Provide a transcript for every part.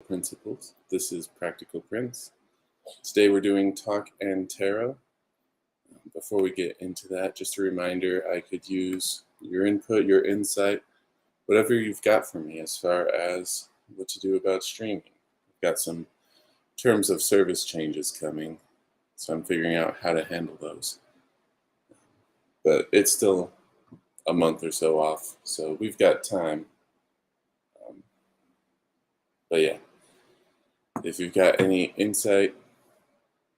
Principles. This is Practical Prince. Today we're doing Talk and Tarot. Before we get into that, just a reminder, I could use your input, your insight, whatever you've got for me as far as what to do about streaming. I've got some terms of service changes coming, so I'm figuring out how to handle those. But it's still a month or so off, so we've got time. But yeah, if you've got any insight,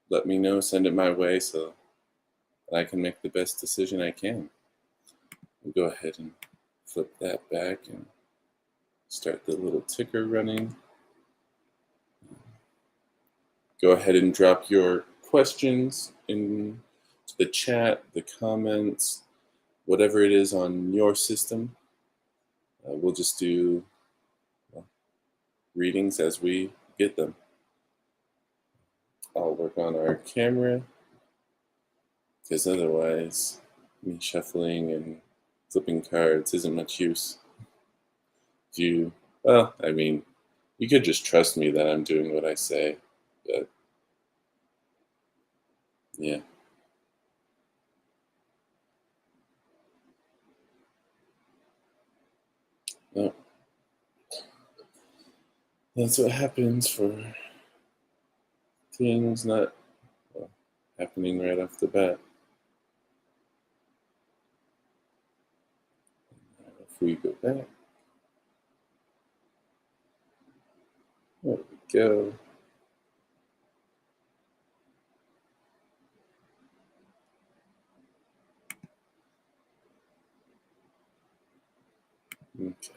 let me know, send it my way so that I can make the best decision I can. We'll go ahead and flip that back and start the little ticker running. Go ahead and drop your questions into the chat, the comments, whatever it is on your system. We'll just do readings as we get them. I'll work on our camera, because otherwise me shuffling and flipping cards isn't much use. You could just trust me that I'm doing what I say, but yeah. Oh. That's what happens for things not happening right off the bat. If we go back, there we go. Okay.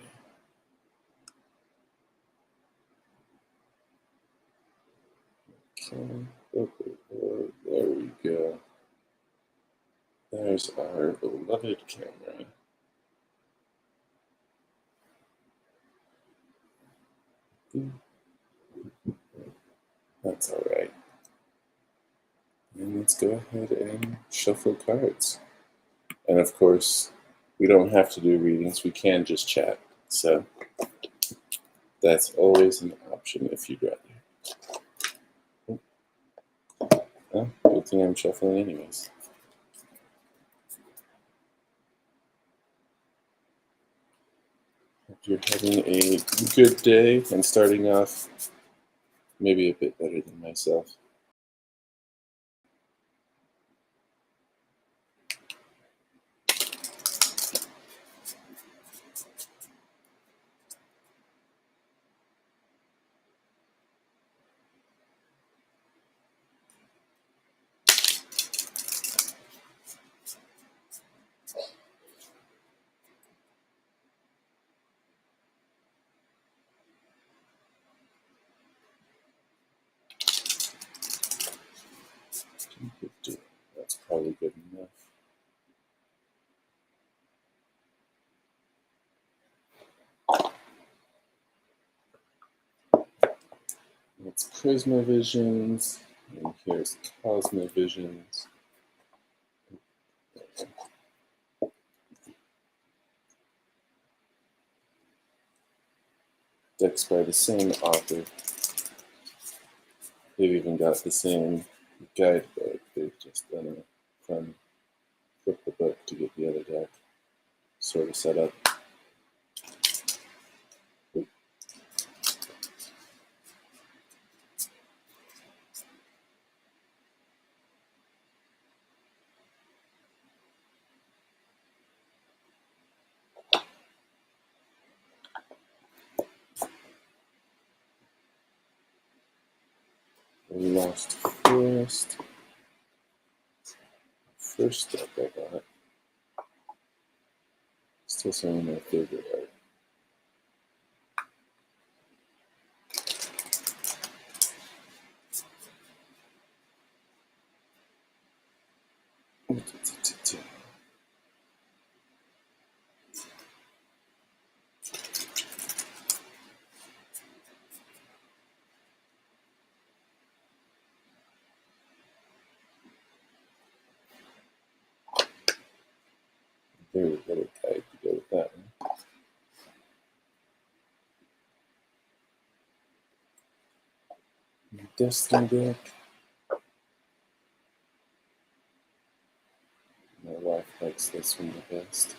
There we go. There's our beloved camera. That's all right. And let's go ahead and shuffle cards. And of course, we don't have to do readings. We can just chat. So that's always an option if you'd rather. Oh, good thing I'm shuffling anyways. Hope you're having a good day and starting off maybe a bit better than myself. That's probably good enough. It's Prisma Visions, and here's Cosmovisions. Decks by the same author. They've even got the same guidebook. They've just done a fun flip the book to get the other deck sort of set up. Lost Forest. First deck I got. Still some of my favorite art. Very little guide to go with that one. Destiny deck. My wife likes this one the best.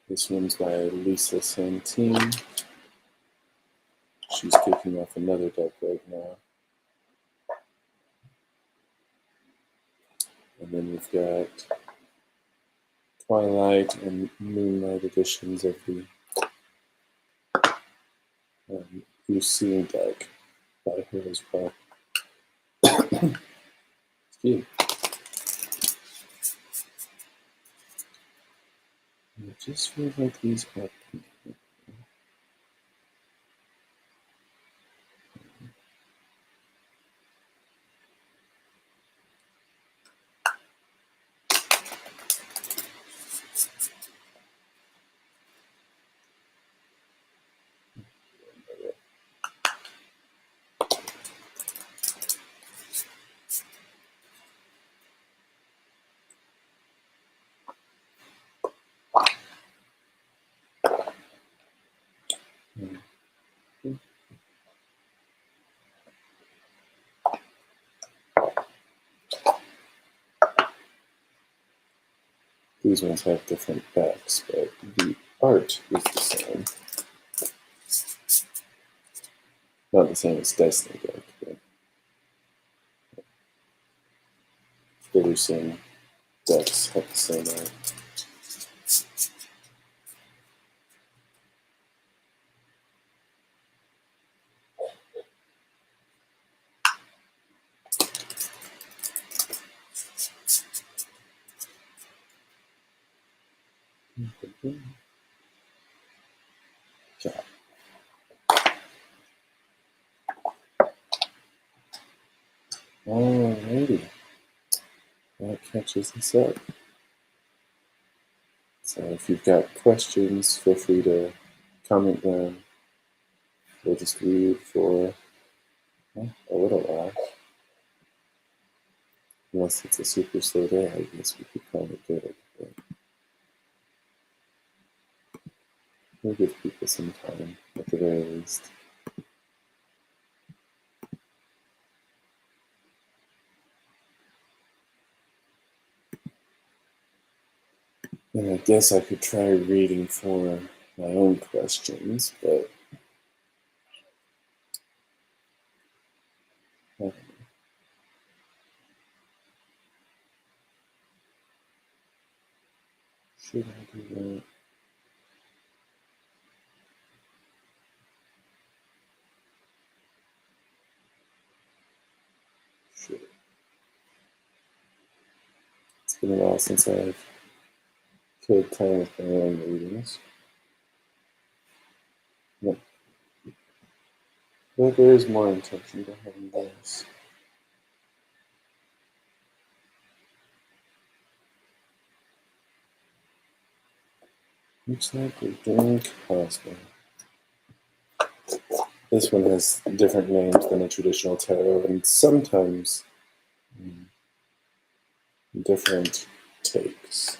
This one's by Lisa Santine. She's kicking off another deck right now. And then we've got Twilight and Moonlight editions of the Lucine deck by her as well. Excuse me. I just feel like these are these ones have different backs, but the art is the same. Not the same as Destiny deck, but the Lucine decks have the same art. Okay. Alrighty. That catches us up. So if you've got questions, feel free to comment down. We'll just read for a little while. Unless it's a super slow day, I guess we could call it good. But we'll give people some time at the very least. And I guess I could try reading for my own questions, but I don't know. Should I do that? Sure. It's been a while since I've killed time with my own readings. No. But there is more intention behind this. Looks like we're doing Cosmo. This one has different names than a traditional tarot, and sometimes different takes,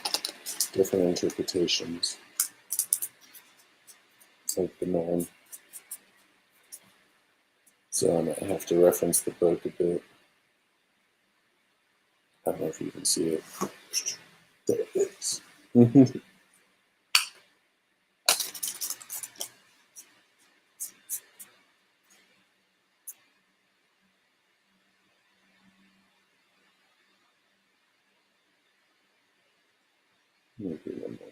different interpretations. It's like the norm. So I might have to reference the book a bit. I don't know if you can see it. There it is. Maybe one more.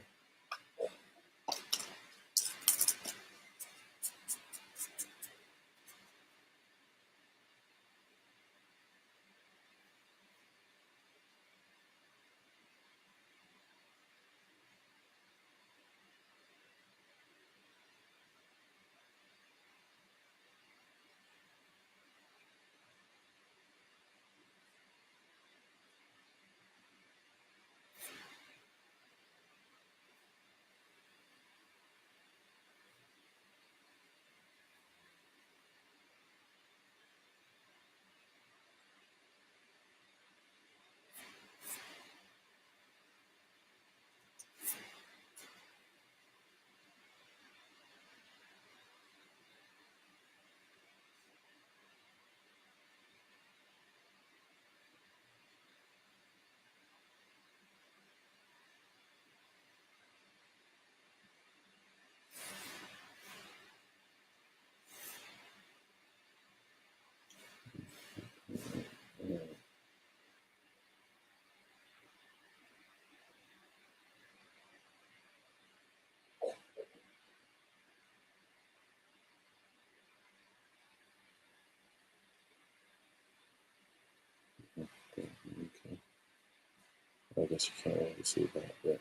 guess you can't really see that, but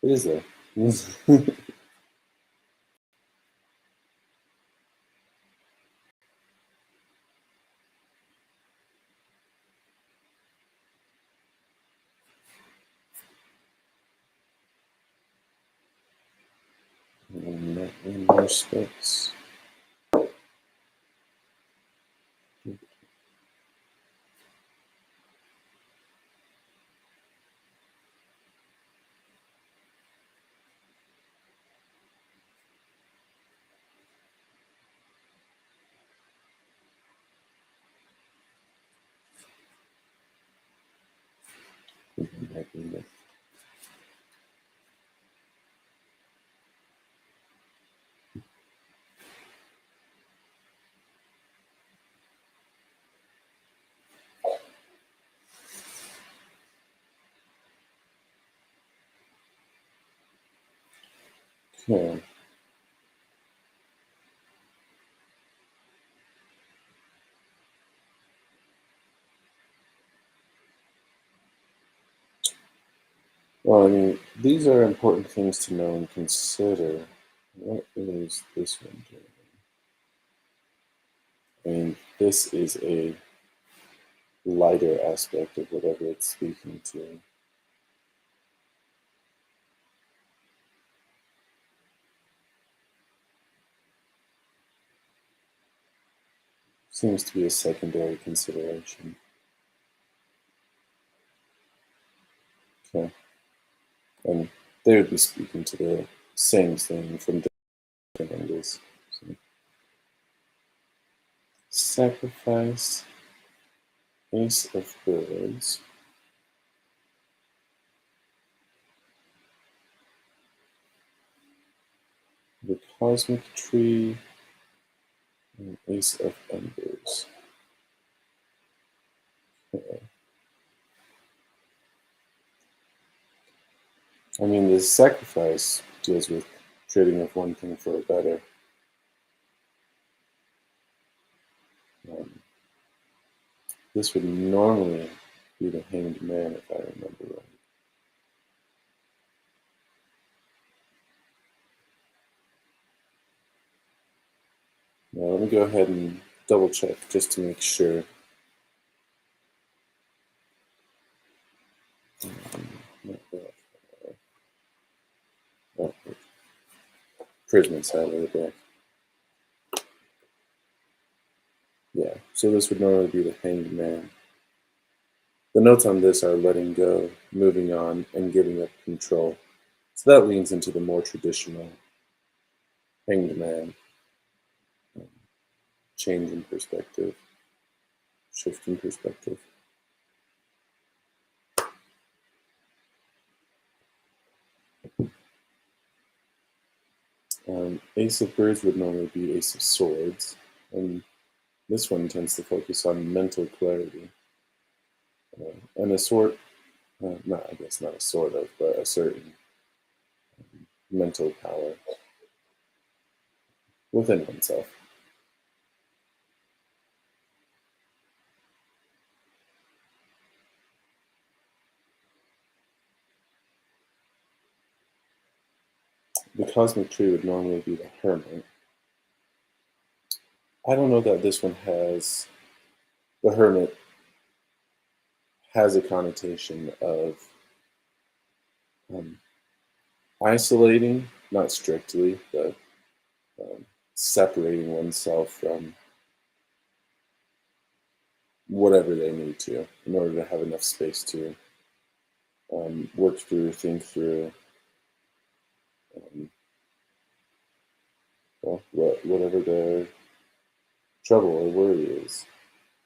it is there. And more space. Okay. Well, I mean, these are important things to know and consider. What is this one doing? I mean, this is a lighter aspect of whatever it's speaking to. Seems to be a secondary consideration. Okay. And they would be speaking to the same thing from different angles. So, sacrifice, ace of birds. The cosmic tree, and ace of embers. Okay. I mean, the sacrifice deals with trading of one thing for a better. Um, this would normally be the hanged man, if I remember right. Now, let me go ahead and double check just to make sure. Not that far. Oh, Prism side of the deck. Yeah, so this would normally be the hanged man. The notes on this are letting go, moving on, and giving up control. So that leans into the more traditional hanged man, change in perspective, shift in perspective. Ace of birds would normally be ace of swords, and this one tends to focus on mental clarity. And a sort, not I guess not a sort of, but a certain mental power within oneself. The cosmic tree would normally be the hermit. I don't know that this one has, the hermit has a connotation of um, isolating, not strictly, but separating oneself from whatever they need to in order to have enough space to work through, think through, um, well, whatever their trouble or worry is.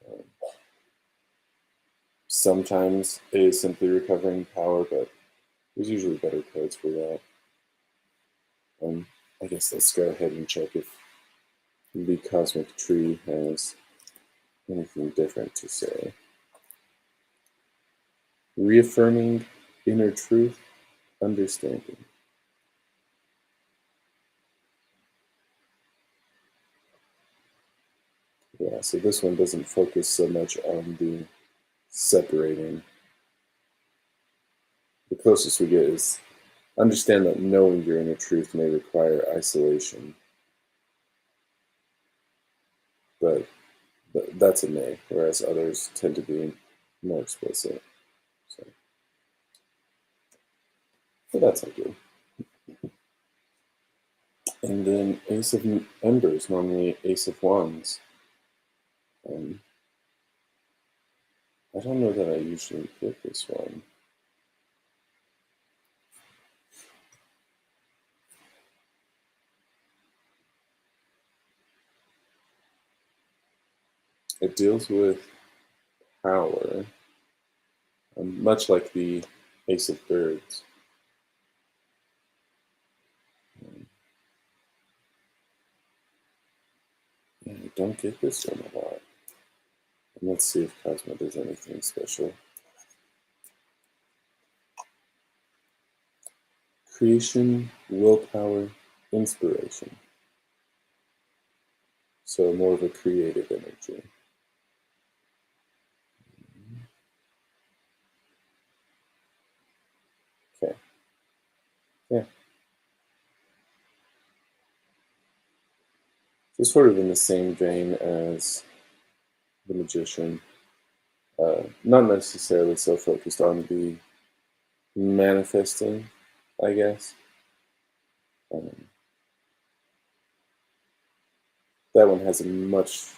Um, sometimes it is simply recovering power, but there's usually better codes for that. I guess let's go ahead and check if the cosmic tree has anything different to say. Reaffirming inner truth, understanding. Yeah, so this one doesn't focus so much on the separating. the closest we get is understand that knowing your inner truth may require isolation, but that's a may, whereas others tend to be more explicit. So, but that's all good. And then Ace of Embers, normally Ace of Wands. I don't know that I usually get this one. It deals with power, much like the Ace of Birds. I don't get this one a lot. And let's see if Cosmo does anything special. Creation, willpower, inspiration. So more of a creative energy. Okay. Yeah. So sort of in the same vein as the Magician. Not necessarily so focused on the manifesting, I guess. That one has a much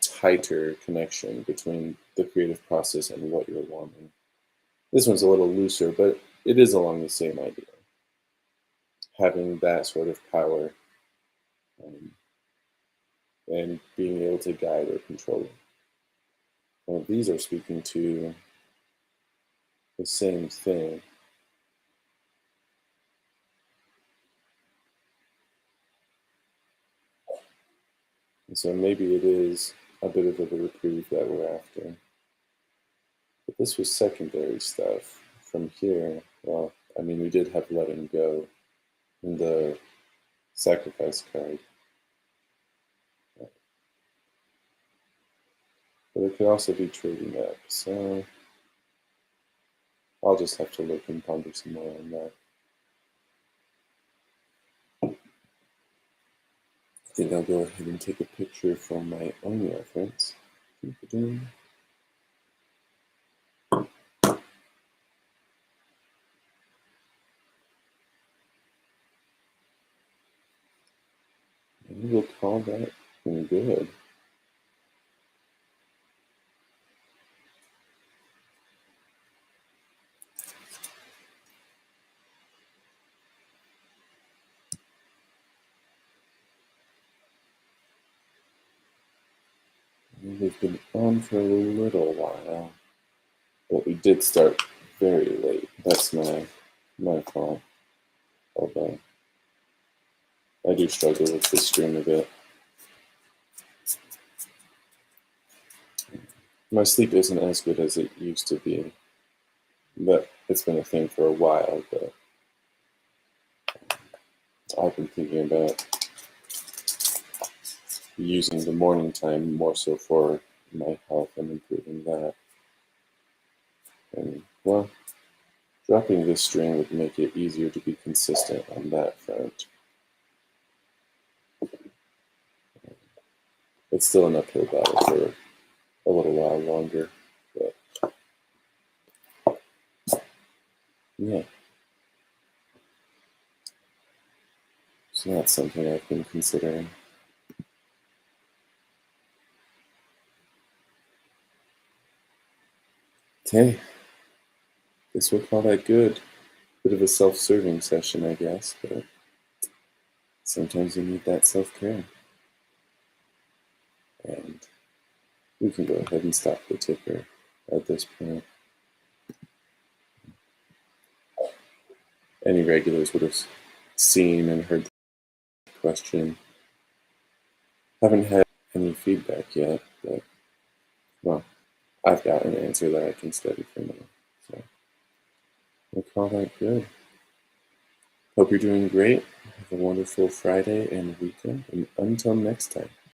tighter connection between the creative process and what you're wanting. This one's a little looser, but it is along the same idea. Having that sort of power and being able to guide or control it. These are speaking to the same thing. And so maybe it is a bit of a reprieve that we're after. But this was secondary stuff. From here, well, I mean, we did have letting go in the sacrifice card. But it could also be trading up, so I'll just have to look and ponder some more on that. I think I'll go ahead and take a picture for my own reference. And we'll call that good. We've been on for a little while, but we did start very late. That's my fault. Although I do struggle with this stream a bit. My sleep isn't as good as it used to be, but it's been a thing for a while. But I've been thinking about using the morning time more so for my health and improving that. And well, dropping this string would make it easier to be consistent on that front. It's still an uphill battle for a little while longer, but yeah. So that's something I've been considering. Okay, guess we'll call that good. Bit of a self-serving session, I guess, but sometimes you need that self-care. And we can go ahead and stop the ticker at this point. Any regulars would have seen and heard the question. Haven't had any feedback yet, but well, I've got an answer that I can study for now. So we'll call that good. Hope you're doing great. Have a wonderful Friday and weekend, and until next time.